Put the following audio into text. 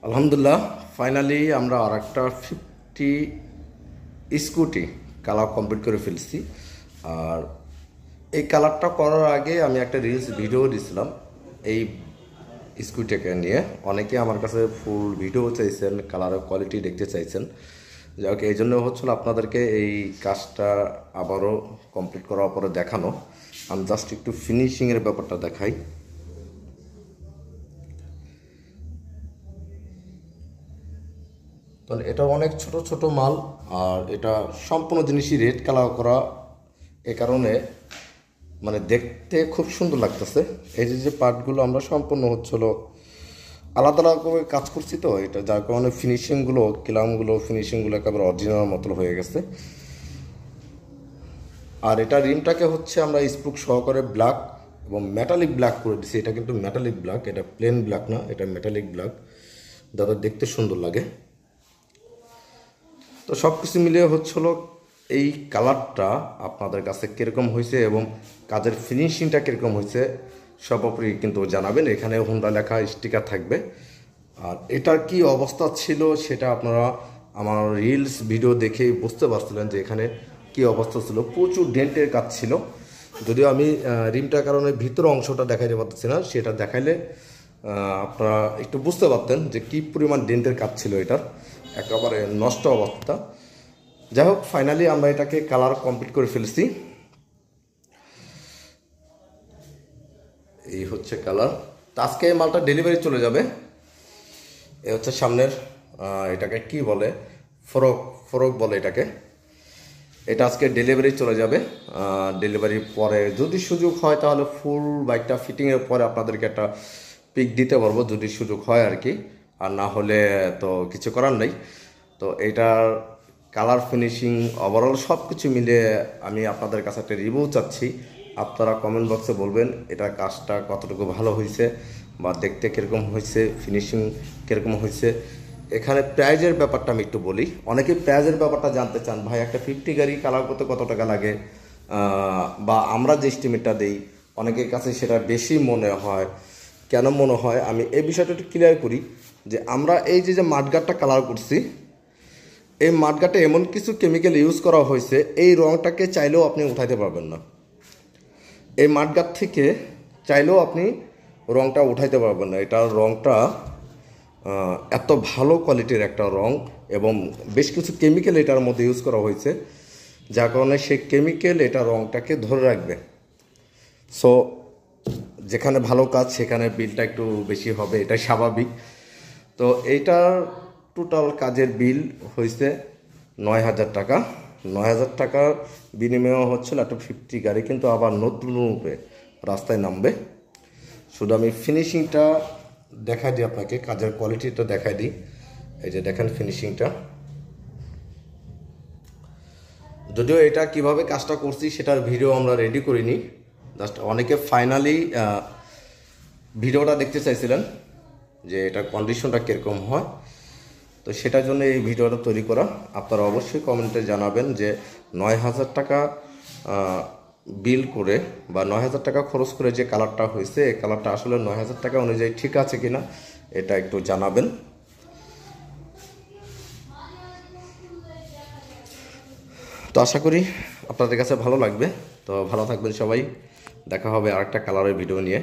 আলহামদুলিল্লাহ, ফাইনালি আমরা আর একটা 50 স্কুটি কালার কমপ্লিট করে ফেলছি। আর এই কালারটা করার আগে আমি একটা রিলস ভিডিও দিয়েছিলাম এই স্কুটিটাকে নিয়ে। অনেকে আমার কাছে ফুল ভিডিও চাইছেন, কালারের কোয়ালিটি দেখতে চাইছেন। যাই হোক, এই জন্য হচ্ছিল আপনাদেরকে এই কাজটা আবারও কমপ্লিট করার পরে দেখানো। আমি জাস্ট একটু ফিনিশিংয়ের ব্যাপারটা দেখাই। তাহলে এটা অনেক ছোট ছোট মাল, আর এটা সম্পূর্ণ জিনিসই রেড কালার করা। এ কারণে মানে দেখতে খুব সুন্দর লাগতেছে। এই যে পার্টগুলো আমরা সম্পূর্ণ হচ্ছিল আলাদা আলাদা করে কাজ করছি, তো এটা যার কারণে ফিনিশিংগুলো ফিনিশিংগুলো একেবারে অরিজিনাল মতো হয়ে গেছে। আর এটা রিমটাকে হচ্ছে আমরা স্পুক সহকারে ব্ল্যাক এবং মেটালিক ব্ল্যাক করে দিছি। এটা কিন্তু মেটালিক ব্ল্যাক, এটা প্লেন ব্ল্যাক না, এটা মেটালিক ব্ল্যাক, যাতে দেখতে সুন্দর লাগে। তো সব কিছু মিলিয়ে হচ্ছিল এই কালারটা আপনাদের কাছে কীরকম হয়েছে এবং কাজের ফিনিশিংটা কীরকম হয়েছে সব আপনি কিন্তু জানাবেন। এখানে হোন্ডা লেখা স্টিকার থাকবে। আর এটার কি অবস্থা ছিল সেটা আপনারা আমার রিলস ভিডিও দেখেই বুঝতে পারছিলেন যে এখানে কি অবস্থা ছিল। প্রচুর ডেন্টের কাজ ছিল। যদিও আমি রিমটার কারণে ভিতর অংশটা দেখাইতে পারতেছি না, সেটা দেখাইলে আপনারা একটু বুঝতে পারতেন যে কী পরিমাণ ডেন্টের কাজ ছিল এটার, একেবারে নষ্ট অবস্থা। যাই হোক, ফাইনালি আমরা এটাকে কালার কমপ্লিট করে ফেলছি। এই হচ্ছে কালার। তো আজকে এই মালটা ডেলিভারি চলে যাবে। এ হচ্ছে সামনের, এটাকে কি বলে, ফরক বলে এটাকে। এটা আজকে ডেলিভারি চলে যাবে। ডেলিভারির পরে যদি সুযোগ হয় তাহলে ফুল বাইকটা ফিটিংয়ের পরে আপনাদেরকে একটা পিক দিতে পারবো, যদি সুযোগ হয় আর কি। আর না হলে তো কিছু করার নেই। তো এইটার কালার ফিনিশিং ওভারঅল সব কিছু মিলে আমি আপনাদের কাছে একটা রিভিউ চাচ্ছি। আপনারা কমেন্ট বক্সে বলবেন এটার কাজটা কতটুকু ভালো হয়েছে বা দেখতে কীরকম হয়েছে, ফিনিশিং কীরকম হয়েছে। এখানে প্রাইজের ব্যাপারটা আমি একটু বলি। অনেকে প্রাইজের ব্যাপারটা জানতে চান, ভাই একটা 50 গাড়ি কালার করতে কত টাকা লাগে, বা আমরা যে এস্টিমেটটা দিই অনেকের কাছে সেটা বেশি মনে হয়। কেন মনে হয় আমি এই বিষয়টা একটু ক্লিয়ার করি। যে আমরা এই যে মাঠগাটটা কালার করছি, এই মাঠগাটে এমন কিছু কেমিক্যাল ইউজ করা হয়েছে এই রঙটাকে চাইলেও আপনি উঠাইতে পারবেন না। এই মাঠগাট থেকে চাইলেও আপনি রঙটা উঠাইতে পারবেন না। এটার রঙটা এত ভালো কোয়ালিটির একটা রং এবং বেশ কিছু কেমিক্যাল এটার মধ্যে ইউজ করা হয়েছে, যার কারণে সেই কেমিক্যাল এটা রঙটাকে ধরে রাখবে। সো যেখানে ভালো কাজ সেখানে বিলটা একটু বেশি হবে, এটাই স্বাভাবিক। তো এইটার টোটাল কাজের বিল হয়েছে 9,000 টাকা। 9,000 টাকার বিনিময়ে হচ্ছিল একটা 50 গাড়ি কিন্তু আবার নতুন রূপে রাস্তায় নামবে। শুধু আমি ফিনিশিংটা দেখাই দিই আপনাকে, কাজের কোয়ালিটিটা দেখাই দিই। এই যে দেখেন ফিনিশিংটা। যদিও এটা কিভাবে কাজটা করছি সেটার ভিডিও আমরা রেডি করিনি, জাস্ট অনেকে ফাইনালি ভিডিওটা দেখতে চাইছিলেন যে এটার কন্ডিশনটা কীরকম হয়। তো সেটার জন্য এই ভিডিওটা তৈরি করা। আপনারা অবশ্যই কমেন্টে জানাবেন যে 9,000 টাকা বিল করে বা 9,000 টাকা খরচ করে যে কালারটা হয়েছে এই কালারটা আসলে 9,000 টাকা অনুযায়ী ঠিক আছে কিনা এটা একটু জানাবেন। তো আশা করি আপনাদের কাছে ভালো লাগবে। তো ভালো থাকবেন সবাই, দেখা হবে আরেকটা কালারের ভিডিও নিয়ে।